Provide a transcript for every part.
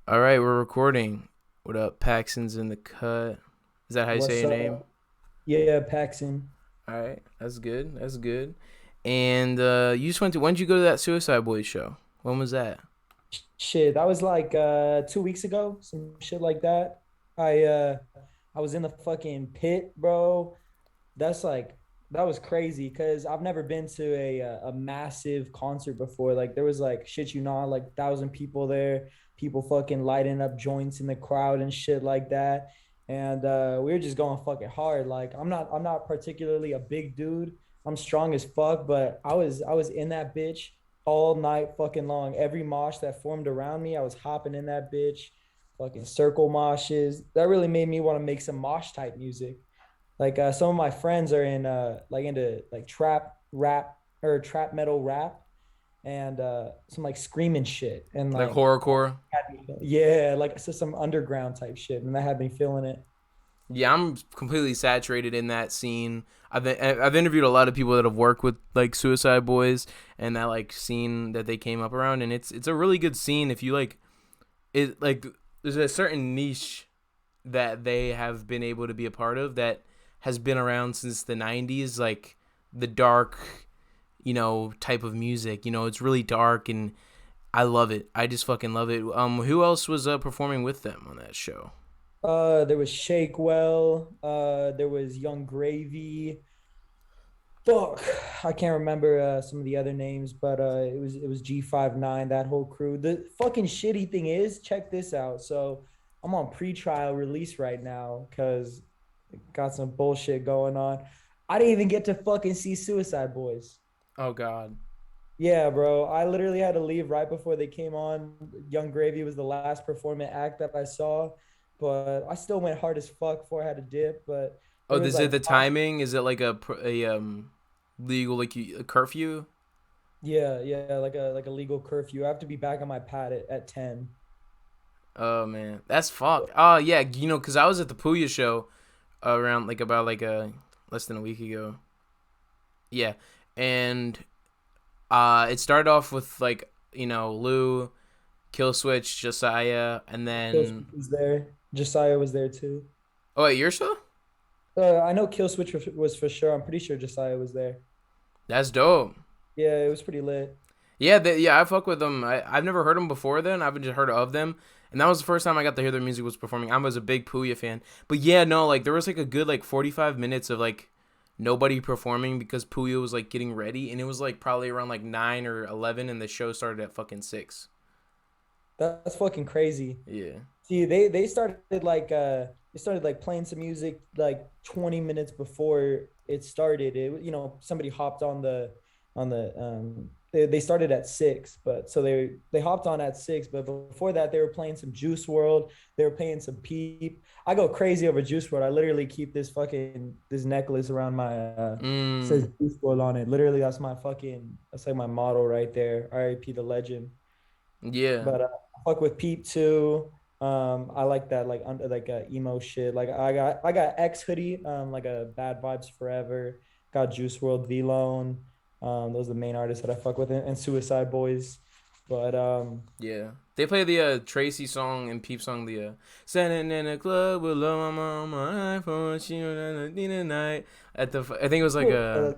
All right, we're recording. What up? Paxson's in the cut. Is that how you say What's your name? up? Yeah, Paxxin. All right, that's good. That's good. And you just went to. When did you go to that Suicide Boys show? When was that? Shit, that was like 2 weeks ago, some shit like that. I was in the fucking pit, bro. That's like that was crazy because I've never been to a massive concert before. Like there was like shit you not like 1,000 people there, people fucking lighting up joints in the crowd and shit like that. And we were just going fucking hard. Like I'm not particularly a big dude. I'm strong as fuck, but I was in that bitch all night fucking long. Every mosh that formed around me, I was hopping in that bitch, fucking circle moshes. That really made me want to make some mosh type music. Like some of my friends are in like into like trap rap or trap metal rap and some like screaming shit and Like like horrorcore? yeah, like so some underground type shit, and that had me feeling it. Yeah, I'm completely saturated in that scene. I've interviewed a lot of people that have worked with like Suicide Boys and that like scene that they came up around, and it's a really good scene if you like it. Like there's a certain niche that they have been able to be a part of that has been around since the 90s, like the dark, type of music. It's really dark and I love it. I just fucking love it. Who else was performing with them on that show? There was Shakewell, there was Young Gravy. Fuck, I can't remember some of the other names, but it was G59, that whole crew. The fucking shitty thing is, check this out. So I'm on pre-trial release right now because got some bullshit going on. I didn't even get to fucking see Suicide Boys. Oh god. Yeah, bro. I literally had to leave right before they came on. Young Gravy was the last performing act that I saw, but I still went hard as fuck before I had to dip. But Oh, there was is it like, the timing? Is it like a legal like a curfew? yeah, yeah, like a legal curfew. I have to be back on my pad at 10. Oh man, that's fucked. Oh yeah, cause I was at the Puya show around like about like less than a week ago. Yeah, and it started off with like Lou, Kill Switch, Josiah, and then Killswitch was there. Josiah was there too. oh wait, your show? I know Killswitch was for sure. I'm pretty sure Josiah was there. That's dope. Yeah, it was pretty lit. Yeah, I fuck with them. I've never heard them before. Then I've just heard of them, and that was the first time I got to hear their music was performing. I was a big Puya fan, but yeah, no, like there was like a good like 45 minutes of like nobody performing because Puya was like getting ready, and it was like probably around like 9 or 11, and the show started at fucking 6. That's fucking crazy. Yeah. See, they started like playing some music like 20 minutes before it started. Somebody hopped on the they started at 6, but so they hopped on at 6, but before that they were playing some Juice World, they were playing some Peep. I go crazy over Juice World. I literally keep this necklace around my says Mm. Juice World on it. Literally that's like my motto right there. R.I.P. the legend. Yeah. But I fuck with Peep too. I like that like under like emo shit. Like I got X hoodie, like a Bad Vibes Forever. Got Juice World, V Lone. Those are the main artists that I fuck with, and Suicide Boys. But Yeah. They play the Tracy song and Peep song, the Standing in a club with low my mama iPhone, she need a night at the I think it was like uh, a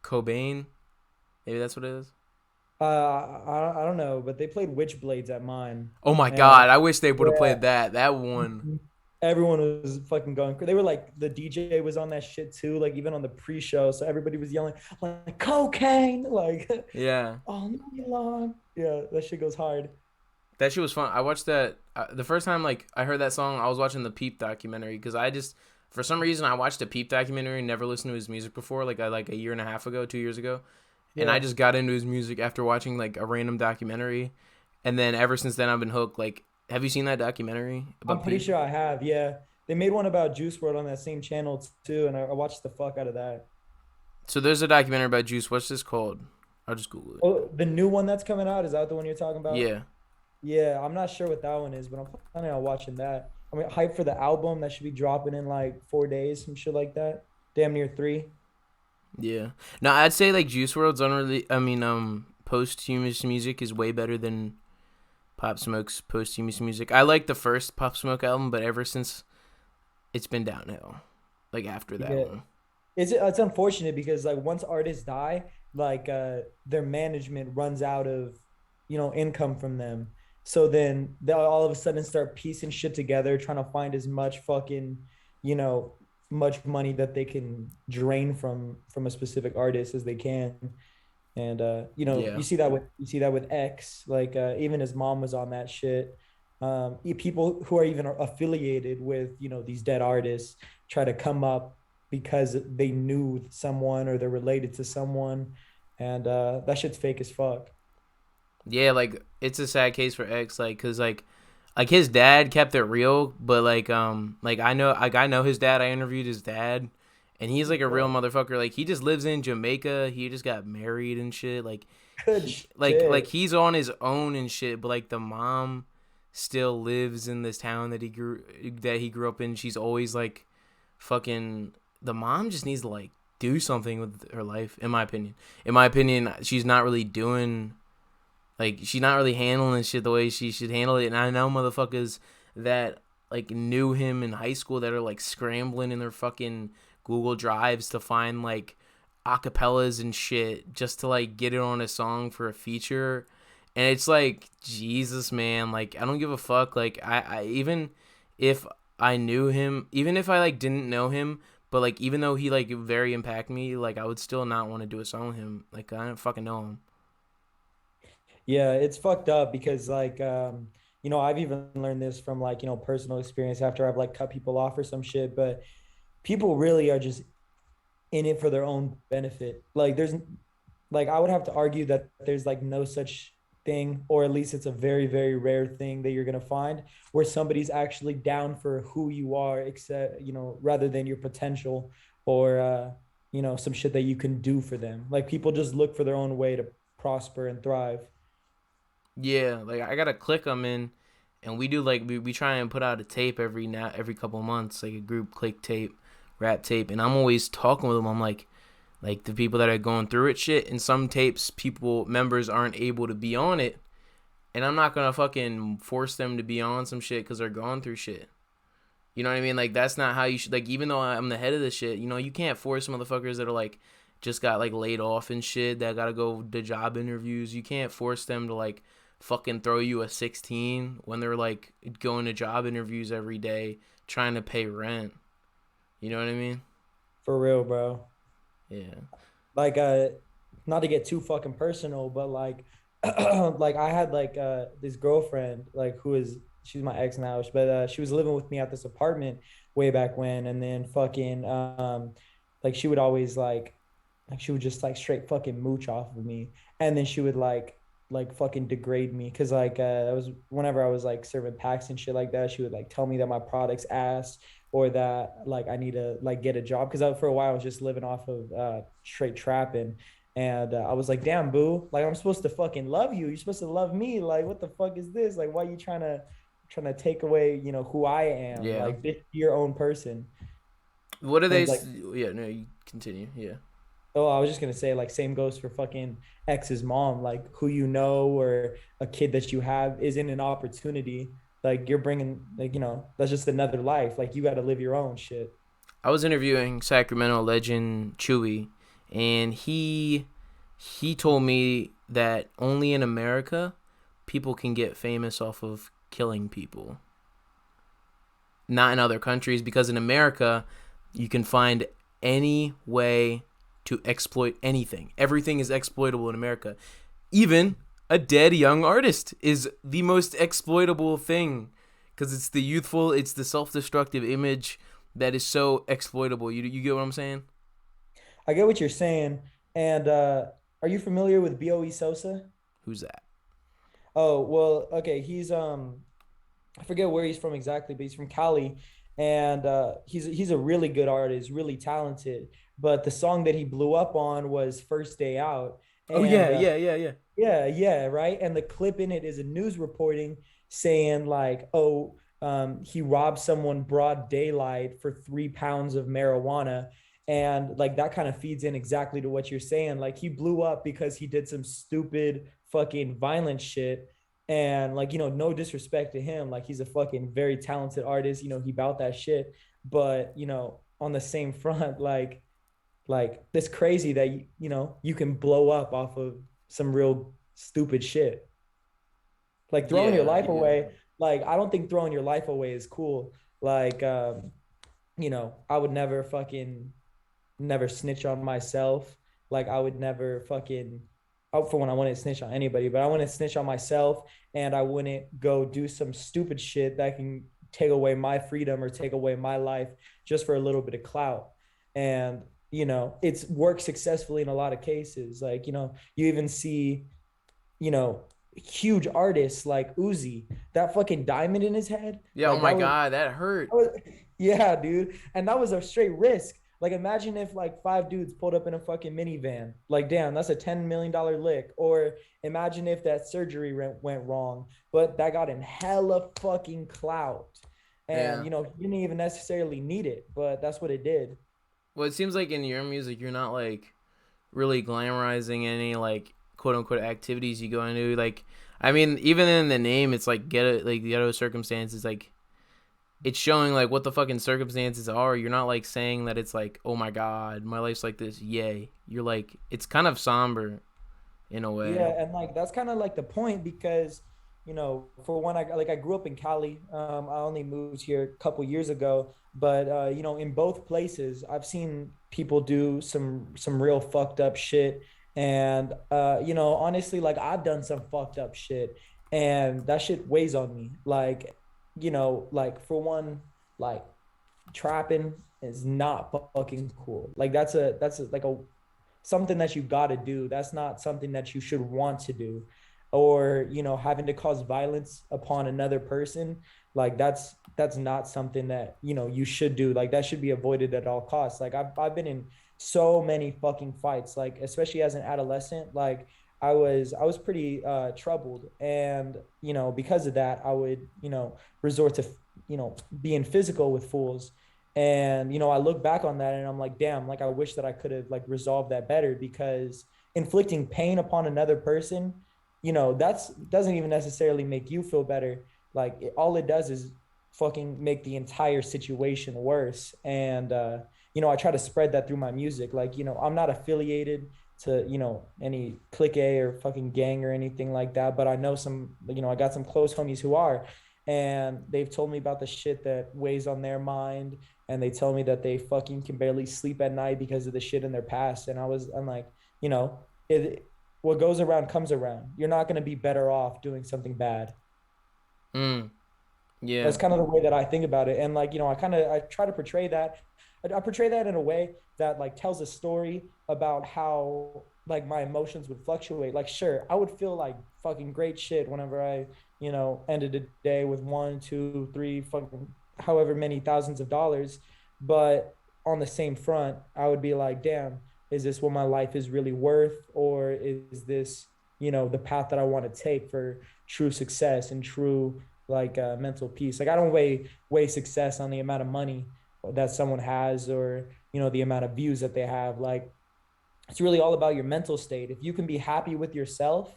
Cobain. Maybe that's what it is. I don't know, but they played Witchblades at mine, Oh my and god, I wish they would have yeah, played that one. everyone was fucking going. They were like the DJ was on that shit too, like even on the pre-show, so everybody was yelling like cocaine, like Yeah. all night long. Yeah, that shit goes hard. That shit was fun. I watched that the first time like I heard that song, I was watching the Peep documentary cuz I just for some reason I watched a Peep documentary and never listened to his music before like a year and a half ago, 2 years ago. And I Yeah, just got into his music after watching like a random documentary. And then ever since then I've been hooked. Like have you seen that documentary I'm about pretty Peep? sure I have. Yeah, they made one about Juice World on that same channel too, and I watched the fuck out of that. So there's a documentary about Juice. What's this called? I'll just Google it. Oh, the new one that's coming out, is that the one you're talking about? Yeah. Yeah, I'm not sure what that one is, but I'm planning on watching that. I mean, hype for the album that should be dropping in like 4 days, some shit like that. Damn near three. Yeah. No, I'd say like Juice World's posthumous music is way better than Pop Smoke's posthumous music. I like the first Pop Smoke album, but ever since it's been downhill. Like after that Yeah, one. it's unfortunate because like once artists die, like their management runs out of income from them. So then they'll all of a sudden start piecing shit together, trying to find as much fucking, you know, much money that they can drain from a specific artist as they can. And Yeah. you see that with X, like even his mom was on that shit. People who are even affiliated with these dead artists try to come up because they knew someone or they're related to someone, and that shit's fake as fuck. Yeah, like it's a sad case for X, like, cause like his dad kept it real, but like I know his dad. I interviewed his dad, and he's like a real motherfucker. Like he just lives in Jamaica. He just got married and shit. Like Good like shit. he's on his own and shit. But like the mom still lives in this town that he grew up in. She's always like fucking. The mom just needs to like do something with her life, in my opinion. In my opinion, she's not really doing like she's not really handling this shit the way she should handle it. And I know motherfuckers that like knew him in high school that are like scrambling in their fucking Google Drives to find like acapellas and shit just to like get it on a song for a feature. And it's like Jesus, man. Like I don't give a fuck. Like I even if I knew him, even if I like didn't know him, but like even though he like very impacted me, like I would still not want to do a song with him. Like I don't fucking know him. Yeah, it's fucked up because like I've even learned this from like personal experience after I've like cut people off or some shit, but people really are just in it for their own benefit. Like there's like I would have to argue that there's like no such thing, or at least it's a very, very rare thing that you're gonna find where somebody's actually down for who you are, except rather than your potential or some shit that you can do for them. Like people just look for their own way to prosper and thrive. Yeah, like I got a click I'm in, and we do like we try and put out a tape every couple months, like a group click tape, rap tape, and I'm always talking with them. I'm like the people that are going through it, shit. And some tapes, people members aren't able to be on it, and I'm not gonna fucking force them to be on some shit because they're going through shit. You know what I mean? Like that's not how you should. Like even though I'm the head of this shit, you can't force motherfuckers that are like just got like laid off and shit that gotta go to job interviews. You can't force them to like fucking throw you a 16 when they're like going to job interviews every day trying to pay rent. You know what I mean? For real, bro. Yeah. Like not to get too fucking personal, but like like I had like this girlfriend like who is she's my ex now, but she was living with me at this apartment way back when, and then fucking like she would always like she would just like straight fucking mooch off of me, and then she would like fucking degrade me because like that was whenever I was like serving packs and shit like that, she would like tell me that my product's ass or that like I need to like get a job because for a while I was just living off of straight trapping. And I was like, damn, boo, like I'm supposed to fucking love you. You're supposed to love me. Like, what the fuck is this? Like, why are you trying to take away, who I am? Yeah. Like, be your own person. What are they? And like, Yeah, no, you continue. Yeah. oh, I was just gonna say, like, same goes for fucking ex's mom. Like, who or a kid that you have isn't an opportunity. Like, you're bringing, like, that's just another life. Like, you got to live your own shit. I was interviewing Sacramento legend Chewy, and he told me that only in America people can get famous off of killing people, not in other countries, because in America you can find any way to exploit anything. Everything is exploitable in America. Even a dead young artist is the most exploitable thing because it's the youthful, it's the self-destructive image that is so exploitable. You get what I'm saying? I get what you're saying. And are you familiar with Boe Sosa? Who's that? Oh, well, okay. I forget where he's from exactly, but he's from Cali, and he's a really good artist, really talented. But the song that he blew up on was "First Day Out," Oh and yeah, yeah, yeah, yeah. yeah, yeah, right. And the clip in it is a news reporting saying like, oh, he robbed someone broad daylight for 3 pounds of marijuana. And like that kind of feeds in exactly to what you're saying. Like he blew up because he did some stupid fucking violent shit. And like, no disrespect to him, like he's a fucking very talented artist, he bout that shit. But on the same front, like it's crazy that you can blow up off of some real stupid shit. Like throwing your Yeah. life away, like I don't think throwing your life away is cool. Like I would never fucking never snitch on myself. Like I would never fucking out for when I wouldn't snitch on anybody, but I wouldn't snitch on myself, and I wouldn't go do some stupid shit that can take away my freedom or take away my life just for a little bit of clout. And it's worked successfully in a lot of cases. Like, you even see, you know, huge artists like Uzi, that fucking diamond in his head. Yeah. Oh Like my God, that hurt. yeah, dude. And that was a straight risk. Like, imagine if like five dudes pulled up in a fucking minivan. Like, damn, that's a $10 million lick. Or imagine if that surgery went wrong, but that got him hella fucking clout. And Yeah. he didn't even necessarily need it, but that's what it did. Well, it seems like in your music, you're not like really glamorizing any like quote unquote activities you go into. Like, I mean, even in the name, it's like ghetto circumstances. Like, it's showing like what the fucking circumstances are. You're not like saying that it's like, oh my God, my life's like this. Yay. You're like, it's kind of somber in a way. Yeah, and like that's kind of like the point because, for one, I grew up in Cali. I only moved here a couple years ago, but in both places, I've seen people do some real fucked up shit, and honestly, like I've done some fucked up shit, and that shit weighs on me. Like, like for one, like trapping is not fucking cool. Like like a something that you got to do. That's not something that you should want to do. Or, having to cause violence upon another person, like that's not something that, you should do. Like that should be avoided at all costs. Like I've been in so many fucking fights, like especially as an adolescent, like I was pretty troubled, and because of that I would resort to being physical with fools. And I look back on that and I'm like, damn, like I wish that I could have like resolved that better, because inflicting pain upon another person, that's doesn't even necessarily make you feel better. Like all it does is fucking make the entire situation worse. And I try to spread that through my music. Like, I'm not affiliated to any clique or fucking gang or anything like that, but I know some, I got some close homies who are, and they've told me about the shit that weighs on their mind, and they tell me that they fucking can barely sleep at night because of the shit in their past. And I'm like, you know, it, what goes around comes around. You're not going to be better off doing something bad. Mm, yeah. That's kind of the way that I think about it. And like, I try to portray that. I portray that in a way that like tells a story about how like my emotions would fluctuate. Like, sure, I would feel like fucking great shit whenever I, ended a day with one, two, three, fucking however many thousands of dollars. But on the same front, I would be like, damn, is this what my life is really worth? Or is this, the path that I want to take for true success and true like mental peace? Like I don't weigh success on the amount of money that someone has, or the amount of views that they have. Like it's really all about your mental state. If you can be happy with yourself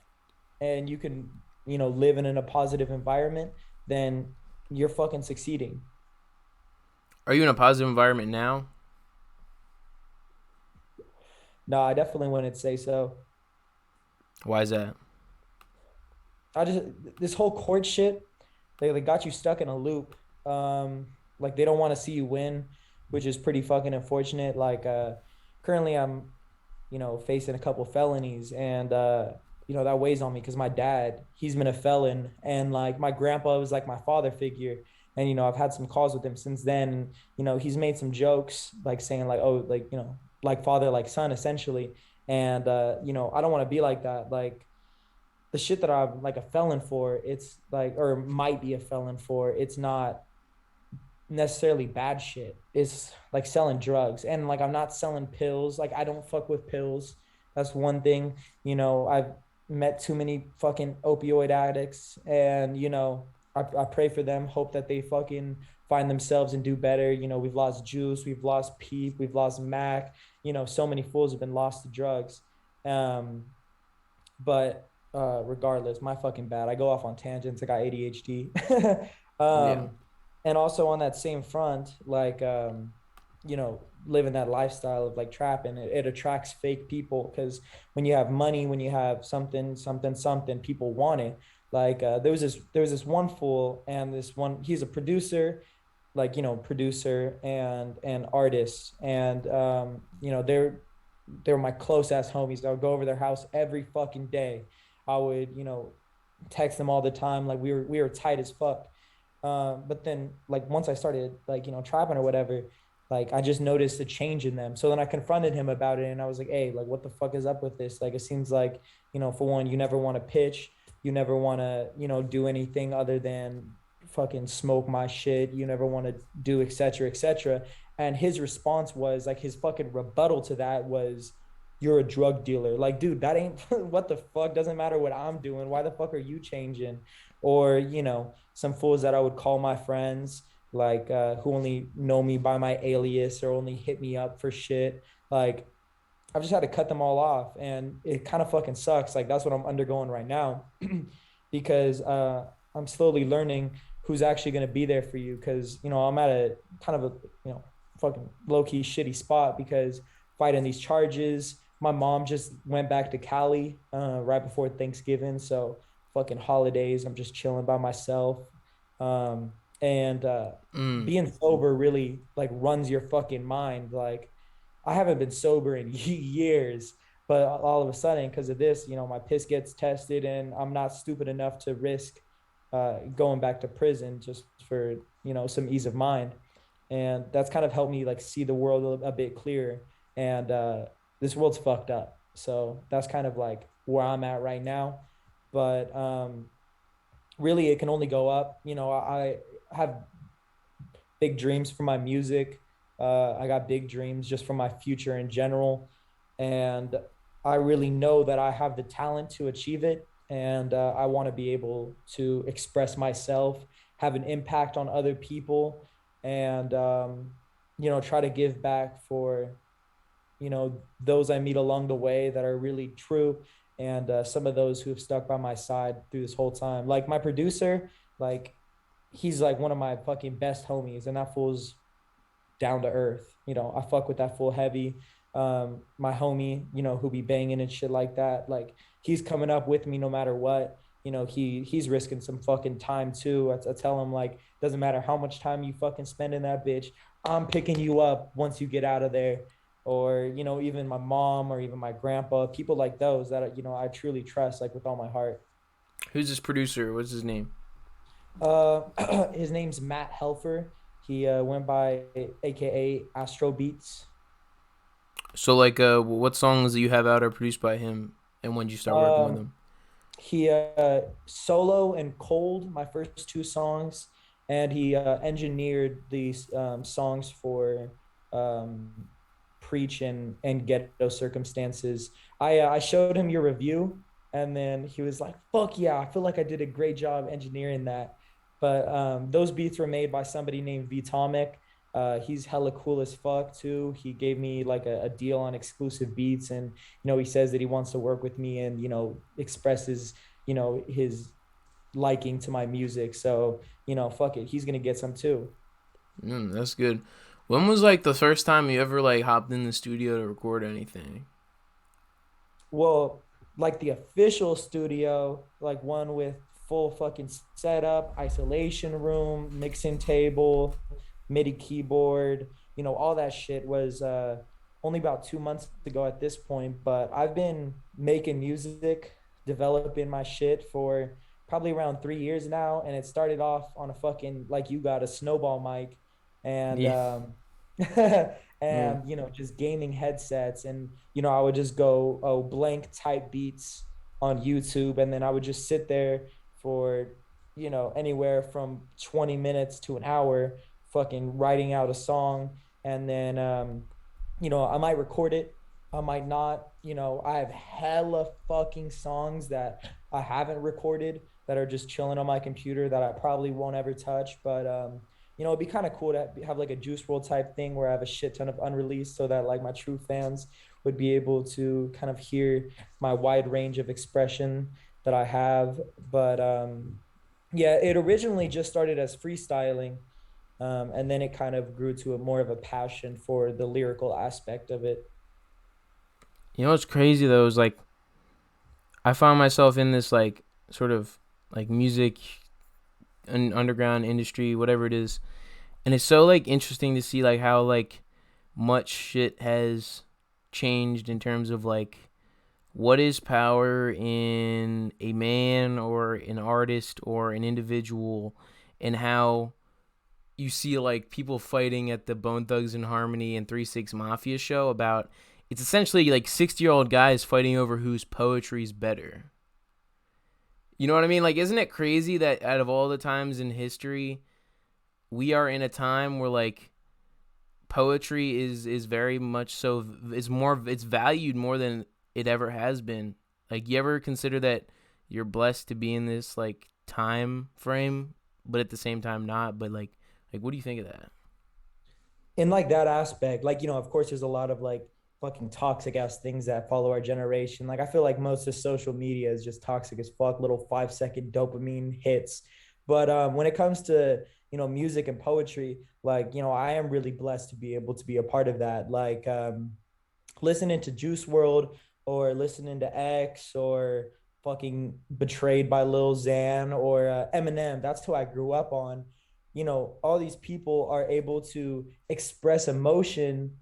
and you can live in a positive environment, then you're fucking succeeding. Are you in a positive environment now? No, I definitely wouldn't say so. Why is that? I just This whole court shit, they got you stuck in a loop. Like they don't want to see you win, which is pretty fucking unfortunate. Like currently I'm, facing a couple felonies, and that weighs on me because my dad, he's been a felon, and like my grandpa was like my father figure. And I've had some calls with him since then, and he's made some jokes like saying like, oh, like, like father like son essentially. And I don't want to be like that. Like the shit that I'm like a felon for, it's like, or might be a felon for, it's not necessarily bad shit. It's like selling drugs. And like I'm not selling pills. Like I don't fuck with pills. That's one thing. I've met too many fucking opioid addicts, and I pray for them, hope that they fucking find themselves and do better. We've lost Juice, we've lost Peep, we've lost Mac. So many fools have been lost to drugs. But regardless, my fucking bad. I go off on tangents. I got ADHD. Yeah. um, and also on that same front, like, living that lifestyle of like trapping, it attracts fake people because when you have money, when you have something, something, something, people want it. Like, there was this one fool, and this one, he's a producer, like, producer and artist, and they're my close ass homies. I would go over their house every fucking day. I would, text them all the time. Like, we were tight as fuck. But then, like, once I started, like, trapping or whatever, like, I just noticed a change in them. So then I confronted him about it, and I was like, hey, like, what the fuck is up with this? Like, it seems like, for one, you never want to pitch, you never want to, do anything other than fucking smoke my shit. You never want to do et cetera, et cetera. And his response was like, his fucking rebuttal to that was, you're a drug dealer. Like, dude, that ain't what the fuck. Doesn't matter what I'm doing. Why the fuck are you changing? Or, some fools that I would call my friends, like, who only know me by my alias or only hit me up for shit. Like, I've just had to cut them all off, and it kind of fucking sucks. Like, that's what I'm undergoing right now, because I'm slowly learning who's actually going to be there for you. Because I'm at a kind of a fucking low key shitty spot because fighting these charges. My mom just went back to Cali right before Thanksgiving, so fucking holidays. I'm just chilling by myself, and Mm. being sober really like runs your fucking mind. Like, I haven't been sober in years, but all of a sudden, because of this, my piss gets tested, and I'm not stupid enough to risk going back to prison just for some ease of mind, and that's kind of helped me like see the world a bit clearer. And this world's fucked up, so that's kind of like where I'm at right now. But really, it can only go up. I have big dreams for my music. I got big dreams just for my future in general. And I really know that I have the talent to achieve it. And I want to be able to express myself, have an impact on other people, and, try to give back for, those I meet along the way that are really true. And some of those who have stuck by my side through this whole time. Like my producer, like, he's like one of my fucking best homies, and that fool's down to earth. I fuck with that fool heavy. My homie, who be banging and shit like that, like, he's coming up with me no matter what. He's risking some fucking time too. I tell him, like, doesn't matter how much time you fucking spend in that bitch, I'm picking you up once you get out of there. Or even my mom or even my grandpa, people like those that I truly trust, like, with all my heart. Who's this producer? What's his name? His name's Matt Helfer. He went by AKA Astro Beats. So like, what songs do you have out are produced by him, and when did you start working with Um, him? he Solo and Cold, my first two songs, and he engineered these songs for um, Preach and Ghetto Circumstances. I showed him your review, and then he was like, "Fuck yeah, I feel like I did a great job engineering that." But those beats were made by somebody named Vitomic. He's hella cool as fuck too. He gave me like a deal on exclusive beats, and he says that he wants to work with me and expresses his liking to my music. So fuck it, he's gonna get some too. That's good. When was like the first time you ever like hopped in the studio to record anything? Well, like the official studio, like one with full fucking setup, isolation room, mixing table, MIDI keyboard, all that shit was only about 2 months ago at this point. But I've been making music, developing my shit for probably around 3 years now. And it started off on a fucking, like, you got a snowball mic, and Yeah. Yeah. and just gaming headsets. And I would just go, oh, blank type beats on YouTube, and then I would just sit there for anywhere from 20 minutes to an hour fucking writing out a song. And then I might record it, I might not. I have hella fucking songs that I haven't recorded that are just chilling on my computer that I probably won't ever touch. But it'd be kind of cool to have like a Juice World type thing where I have a shit ton of unreleased, so that like my true fans would be able to kind of hear my wide range of expression that I have. But yeah, it originally just started as freestyling, and then it kind of grew to a more of a passion for the lyrical aspect of it. You know what's crazy though is like I found myself in this like sort of like music and underground industry, whatever it is, and it's so like interesting to see like how like much shit has changed in terms of like what is power in a man or an artist or an individual, and how you see like people fighting at the Bone Thugs and Harmony and 3 6 Mafia show about it's essentially like 60-year-old guys fighting over whose poetry's better. You know what I mean? Like, isn't it crazy that out of all the times in history, we are in a time where like poetry is very much so it's valued more than it ever has been. Like, you ever consider that you're blessed to be in this like time frame, but at the same time not? But like what do you think of that? In like that aspect, like, of course there's a lot of like fucking toxic ass things that follow our generation. Like I feel like most of social media is just toxic as fuck, little 5 second dopamine hits. But when it comes to, music and poetry, like, I am really blessed to be able to be a part of that. Like listening to Juice World, or listening to X, or fucking Betrayed by Lil Xan, or Eminem. That's who I grew up on. All these people are able to express emotion,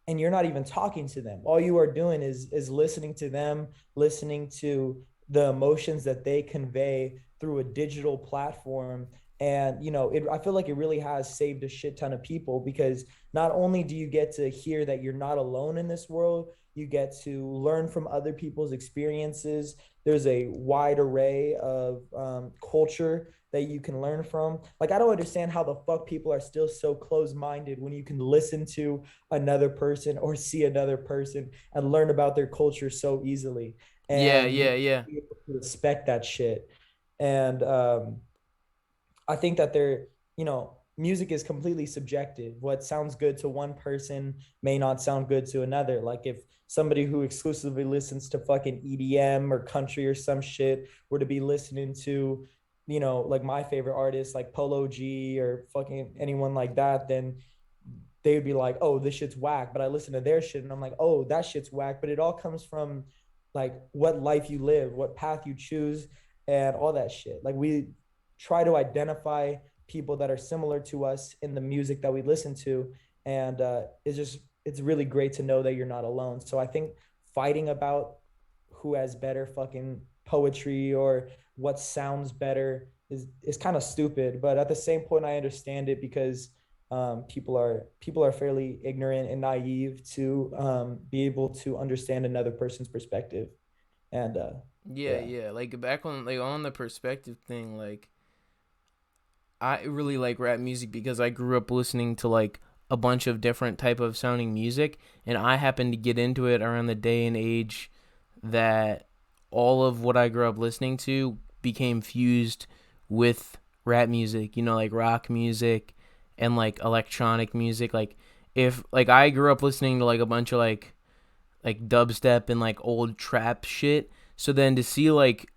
and you're not even talking to them. All you are doing is listening to them, listening to the emotions that they convey through a digital platform. And I feel like it really has saved a shit ton of people, because not only do you get to hear that you're not alone in this world, you get to learn from other people's experiences. There's a wide array of culture that you can learn from. Like, I don't understand how the fuck people are still so close-minded when you can listen to another person or see another person and learn about their culture so easily. Yeah, And yeah, yeah. respect that shit. And I think that music is completely subjective. What sounds good to one person may not sound good to another. Like if somebody who exclusively listens to fucking EDM or country or some shit were to be listening to, like my favorite artists like Polo G or fucking anyone like that, then they would be like, oh, this shit's whack. But I listen to their shit and I'm like, oh, that shit's whack. But it all comes from like what life you live, what path you choose, and all that shit. Like we try to identify people that are similar to us in the music that we listen to. And it's really great to know that you're not alone. So I think fighting about who has better fucking poetry or what sounds better is kind of stupid. But at the same point, I understand it, because people are fairly ignorant and naive to be able to understand another person's perspective. And Yeah, yeah. yeah. Like back on like on the perspective thing, like I really like rap music because I grew up listening to like a bunch of different type of sounding music, and I happened to get into it around the day and age that all of what I grew up listening to became fused with rap music, like rock music and like electronic music. Like if like I grew up listening to like a bunch of like dubstep and like old trap shit. So then to see like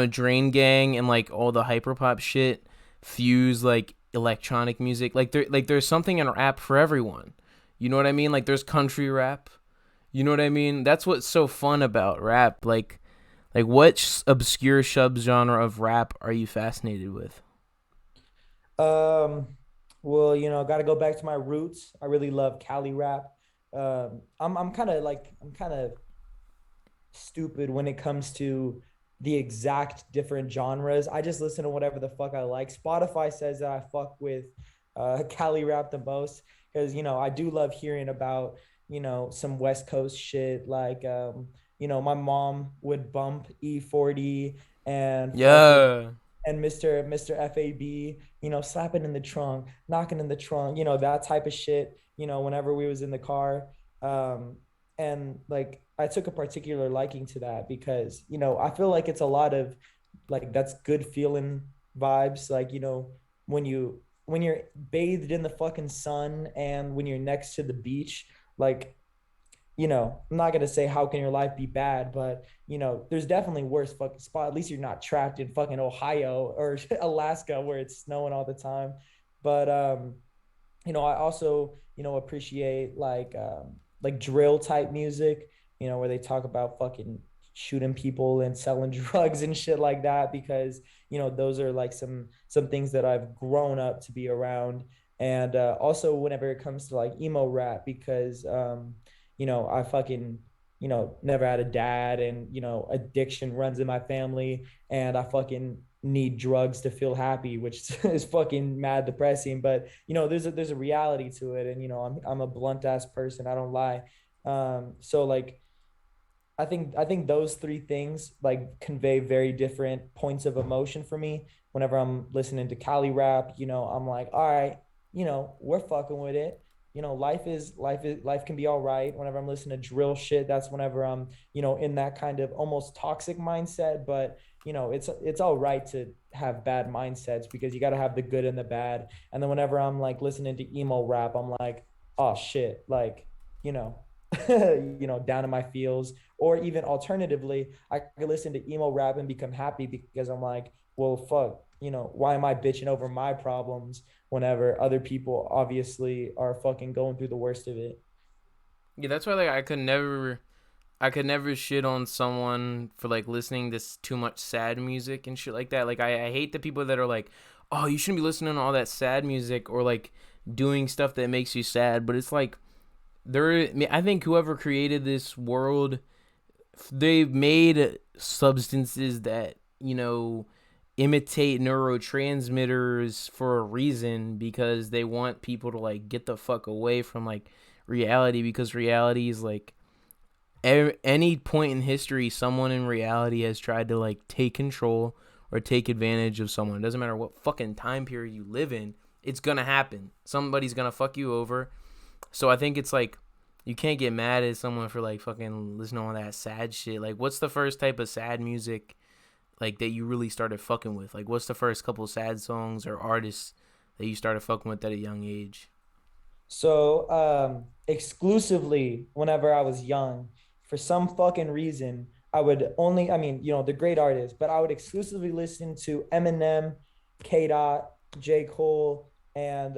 Drain Gang and like all the hyperpop shit fuse like electronic music, there's something in rap for everyone. You know what I mean? Like there's country rap. You know what I mean? That's what's so fun about rap. Like what obscure subgenre of rap are you fascinated with? Um, well, got to go back to my roots. I really love Cali rap. I'm kind of stupid when it comes to the exact different genres. I just listen to whatever the fuck I like. Spotify says that I fuck with Cali rap the most, because I do love hearing about some West Coast shit. Like my mom would bump E40 and fucking Yeah. and Mr. FAB, slapping in the trunk, knocking in the trunk, that type of shit, whenever we was in the car. Um, and like I took a particular liking to that, because, I feel like it's a lot of like that's good feeling vibes. Like, when you're bathed in the fucking sun and when you're next to the beach, like I'm not gonna say how can your life be bad, but there's definitely worse fucking spot. At least you're not trapped in fucking Ohio or Alaska where it's snowing all the time. But I also, appreciate like drill type music, where they talk about fucking shooting people and selling drugs and shit like that, because, those are like some things that I've grown up to be around. And also whenever it comes to like emo rap, because I fucking, never had a dad, and addiction runs in my family, and I fucking need drugs to feel happy, which is fucking mad depressing. But there's a reality to it, and I'm a blunt ass person. I don't lie. So like I think those three things like convey very different points of emotion for me. Whenever I'm listening to Cali rap, I'm like, all right, we're fucking with it. Life can be all right. Whenever I'm listening to drill shit, that's whenever I'm, in that kind of almost toxic mindset. But it's all right to have bad mindsets, because you got to have the good and the bad. And then whenever I'm like listening to emo rap, I'm like, oh shit, like, you know, down in my feels. Or even alternatively, I could listen to emo rap and become happy, because I'm like, well, fuck, why am I bitching over my problems whenever other people obviously are fucking going through the worst of it? Yeah, that's why like I could never shit on someone for like listening to too much sad music and shit like that. Like I hate the people that are like, "Oh, you shouldn't be listening to all that sad music," or like doing stuff that makes you sad. But it's like I think whoever created this world, they've made substances that imitate neurotransmitters for a reason, because they want people to like get the fuck away from like reality, because reality is like any point in history, someone in reality has tried to like take control or take advantage of someone. It doesn't matter what fucking time period you live in, it's gonna happen. Somebody's gonna fuck you over. So I think it's like you can't get mad at someone for like fucking listening to all that sad shit. Like, what's the first type of sad music like that you really started fucking with? Like, what's the first couple sad songs or artists that you started fucking with at a young age? So, exclusively whenever I was young, for some fucking reason, I would only, I mean, the great artists, but I would exclusively listen to Eminem, K. Dot, J. Cole, and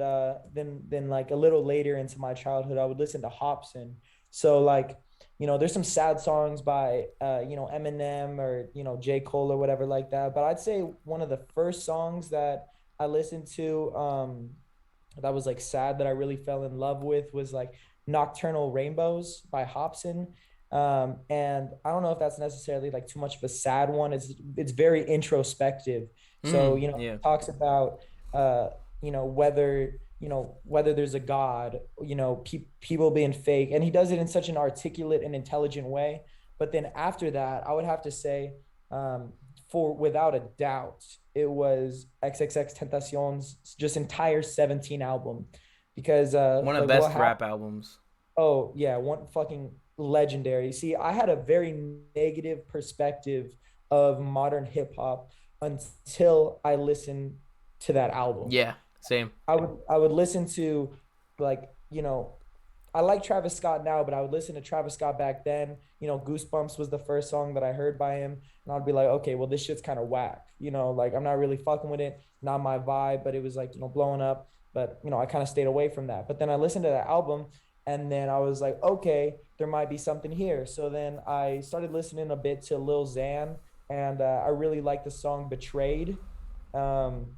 then like a little later into my childhood, I would listen to Hobson. So like, there's some sad songs by Eminem, or J. Cole or whatever like that. But I'd say one of the first songs that I listened to, that was like sad, that I really fell in love with, was like Nocturnal Rainbows by Hobson. And I don't know if that's necessarily like too much of a sad one. It's very introspective. So, Yeah. it talks about whether there's a God, people being fake. And he does it in such an articulate and intelligent way. But then after that, I would have to say, um, for without a doubt, it was XXX Tentacion's just entire 17 album, because One of the like what best happened. rap albums. Oh yeah, one fucking legendary. See, I had a very negative perspective of modern hip hop until I listened to that album. Yeah, same. I would listen to, like, I like Travis Scott now, but I would listen to Travis Scott back then. Goosebumps was the first song that I heard by him, and I'd be like, okay, well, this shit's kind of whack. Like, I'm not really fucking with it, not my vibe. But it was like, blowing up. But I kind of stayed away from that. But then I listened to that album, and then I was like, okay, there might be something here. So then I started listening a bit to Lil Xan, and I really liked the song "Betrayed." Um,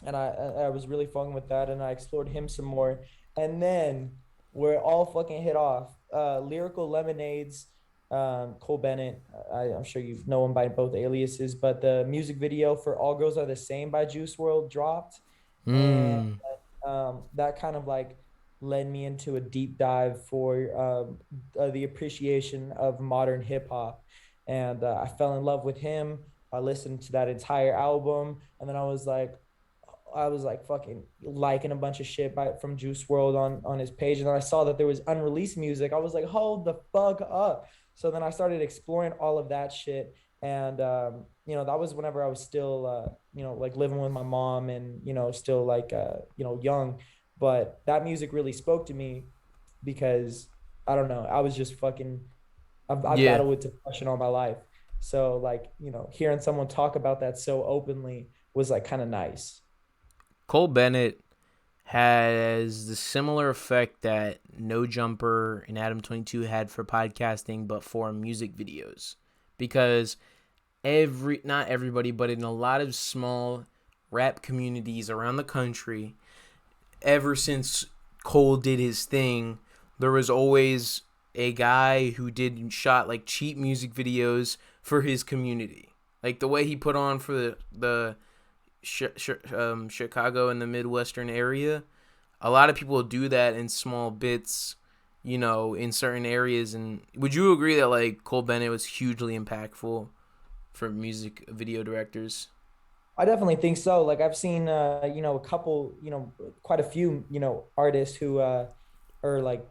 and I was really fucking with that, and I explored him some more. And then where it all fucking hit off, Lyrical Lemonades, Cole Bennett. I'm sure you know him by both aliases, but the music video for "All Girls Are the Same" by Juice World dropped, and Mm. that kind of like led me into a deep dive for the appreciation of modern hip hop, and I fell in love with him. I listened to that entire album, and then I was like fucking liking a bunch of shit from Juice World on his page, and then I saw that there was unreleased music. I was like, hold the fuck up! So then I started exploring all of that shit, and that was whenever I was still like living with my mom, and still like young. But that music really spoke to me, because I don't know. I was just fucking. I've Yeah. battled with depression all my life, so like hearing someone talk about that so openly was like kind of nice. Cole Bennett has the similar effect that No Jumper and Adam 22 had for podcasting, but for music videos. Because not everybody, but in a lot of small rap communities around the country, ever since Cole did his thing, there was always a guy who did shot like cheap music videos for his community. Like the way he put on for the Chicago and the Midwestern area, a lot of people do that in small bits, in certain areas. And would you agree that like Cole Bennett was hugely impactful for music video directors? I definitely think so. Like I've seen, a couple, quite a few, artists who are like,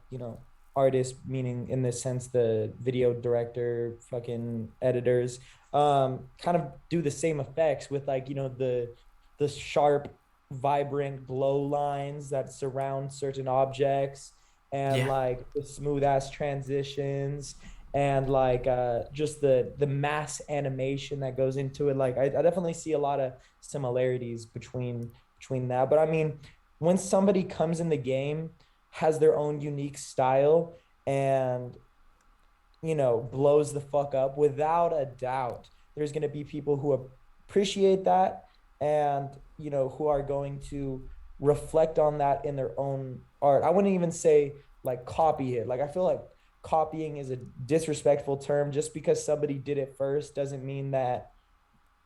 artists meaning in this sense the video director, fucking editors, kind of do the same effects with like, the sharp, vibrant glow lines that surround certain objects and Yeah. like the smooth ass transitions and like just the mass animation that goes into it. Like I definitely see a lot of similarities between that. But I mean, when somebody comes in the game, has their own unique style and blows the fuck up, without a doubt, there's going to be people who appreciate that and who are going to reflect on that in their own art. I wouldn't even say like copy it. Like I feel like copying is a disrespectful term. Just because somebody did it first doesn't mean that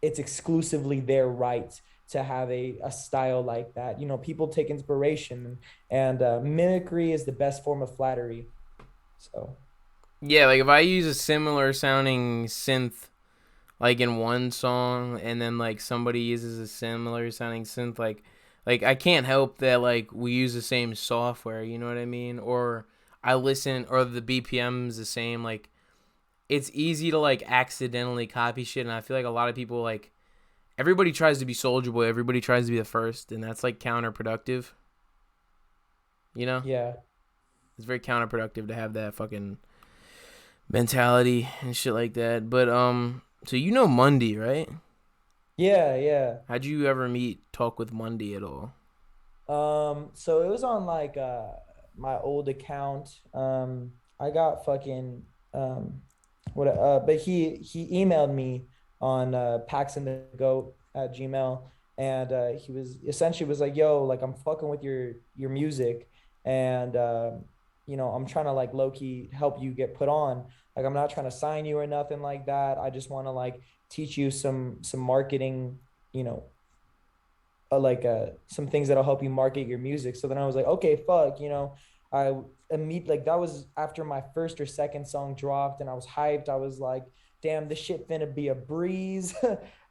it's exclusively their right to have a style like that. People take inspiration, and mimicry is the best form of flattery. So Yeah, like if I use a similar sounding synth like in one song and then like somebody uses a similar sounding synth like I can't help that like we use the same software, you know what I mean? Or I listen or the BPM's the same, like it's easy to like accidentally copy shit. And I feel like a lot of people like everybody tries to be Soldier Boy, everybody tries to be the first, and that's like counterproductive, you know? yeah, It's very counterproductive to have that fucking mentality and shit like that. But so Mundy, right? yeah, yeah. How'd you ever meet Talk with Mundy at all? So it was on like my old account. I got fucking what but he emailed me on Paxxin the Goat at Gmail, and he was essentially was like, yo, like I'm fucking with your music, and I'm trying to like low key help you get put on. Like I'm not trying to sign you or nothing like that. I just want to like teach you some marketing, you know, some things that'll help you market your music. So then I was like, okay, fuck, I like that was after my first or second song dropped, and I was hyped. I was like, damn, this shit finna be a breeze.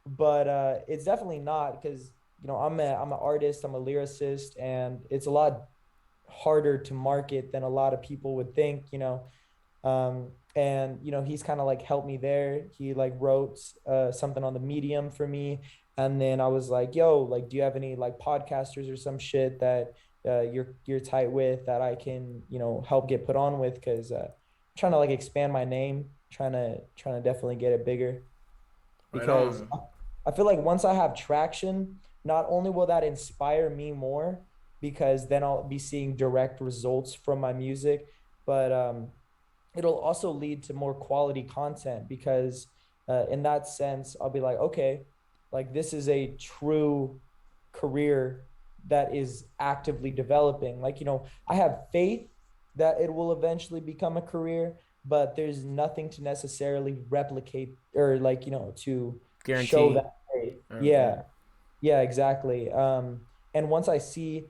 But it's definitely not, because I'm an artist, I'm a lyricist, and it's a lot harder to market than a lot of people would think. And he's kind of like helped me there. He like wrote something on the Medium for me, and then I was like, yo, like, do you have any like podcasters or some shit that you're tight with that I can help get put on with? Because I'm trying to like expand my name, trying to definitely get it bigger, Right because on. I feel like once I have traction, not only will that inspire me more, because then I'll be seeing direct results from my music, but it'll also lead to more quality content, because in that sense, I'll be like, okay, like this is a true career that is actively developing. Like, I have faith that it will eventually become a career, but there's nothing to necessarily replicate or like, to show Guarantee. that faith. Okay. Yeah. Yeah, exactly. And once I see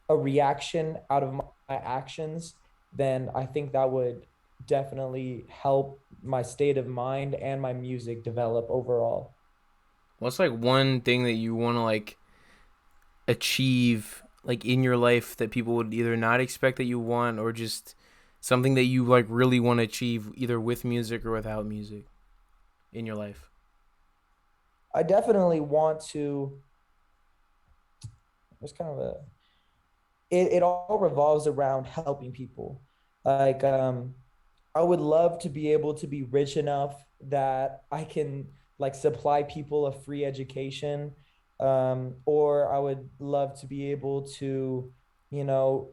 a reaction out of my actions, then I think that would definitely help my state of mind and my music develop overall. What's like one thing that you want to like achieve like in your life that people would either not expect that you want, or just something that you like really want to achieve either with music or without music in your life? I definitely want to, it's kind of a, it all revolves around helping people. Like, I would love to be able to be rich enough that I can like supply people a free education. Or I would love to be able to,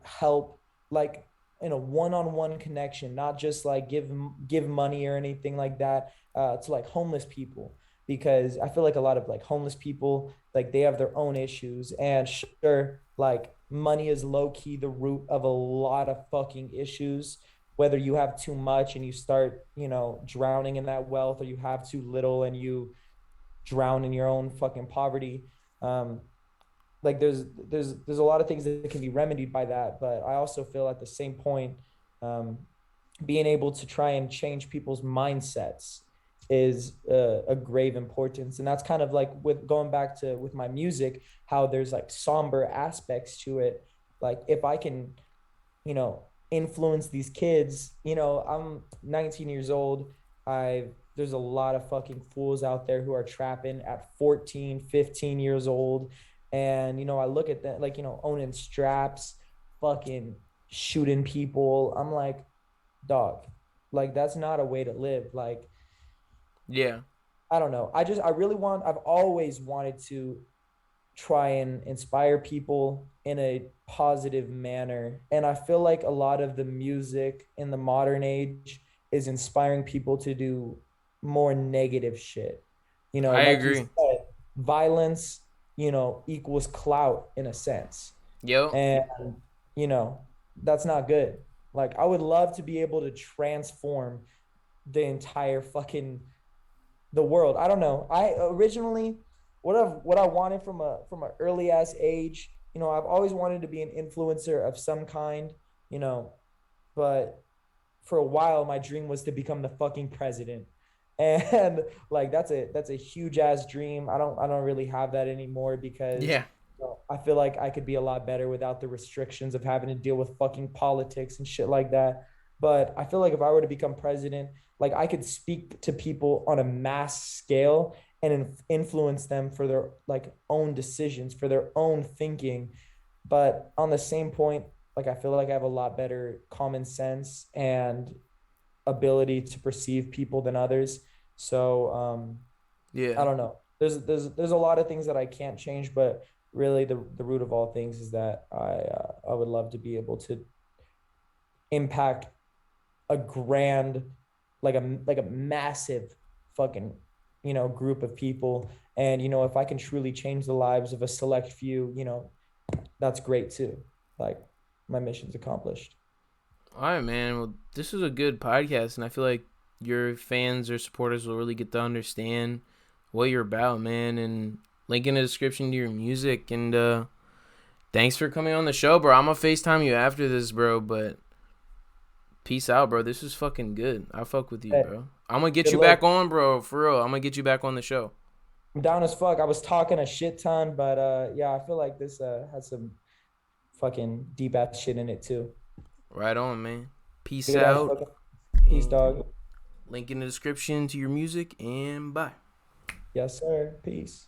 help like in a one-on-one connection, not just like give money or anything like that, to like homeless people. Because I feel like a lot of like homeless people, like they have their own issues. And sure, like money is low key the root of a lot of fucking issues, whether you have too much and you start, drowning in that wealth, or you have too little and you drown in your own fucking poverty. Um, like there's a lot of things that can be remedied by that, but I also feel at the same point, um, being able to try and change people's mindsets is a grave importance. And that's kind of like with going back to with my music, how there's like somber aspects to it. Like if I can, influence these kids. I'm 19 years old. I There's a lot of fucking fools out there who are trapping at 14, 15 years old. And I look at that, like, owning straps, fucking shooting people. I'm like, dog, like that's not a way to live. Like, Yeah, I don't know. I've always wanted to try and inspire people in a positive manner. And I feel like a lot of the music in the modern age is inspiring people to do more negative shit. I Like you agree. said, violence, equals clout in a sense. Yo, And, you know, that's not good. Like I would love to be able to transform the entire fucking the world. I don't know. I originally what I wanted from an early ass age, I've always wanted to be an influencer of some kind, you know, but for a while my dream was to become the fucking president. And like that's a huge ass dream. I don't really have that anymore because yeah, I feel like I could be a lot better without the restrictions of having to deal with fucking politics and shit like that. But I feel like if I were to become president, like I could speak to people on a mass scale and influence them for their like own decisions, for their own thinking. But on the same point, like I feel like I have a lot better common sense and ability to perceive people than others. So I yeah. don't know. There's a lot of things that I can't change, but really the root of all things is that I would love to be able to impact a grand, like a massive fucking group of people. And if I can truly change the lives of a select few, that's great too. Like my mission's accomplished. All right, man. Well, this was a good podcast, and I feel like your fans or supporters will really get to understand what you're about, man. And link in the description to your music. And thanks for coming on the show, bro. I'm gonna FaceTime you after this, bro. But peace out, bro. This was fucking good. I fuck with you, Hey, bro. I'm gonna get good you look. back on, bro. For real. I'm gonna get you back on the show. I'm down as fuck. I was talking a shit ton, but yeah, I feel like this has some fucking deep ass shit in it too. Right on, man. Peace Good ass out. fucking peace, And dog. link in the description to your music. And bye. Yes, sir. Peace.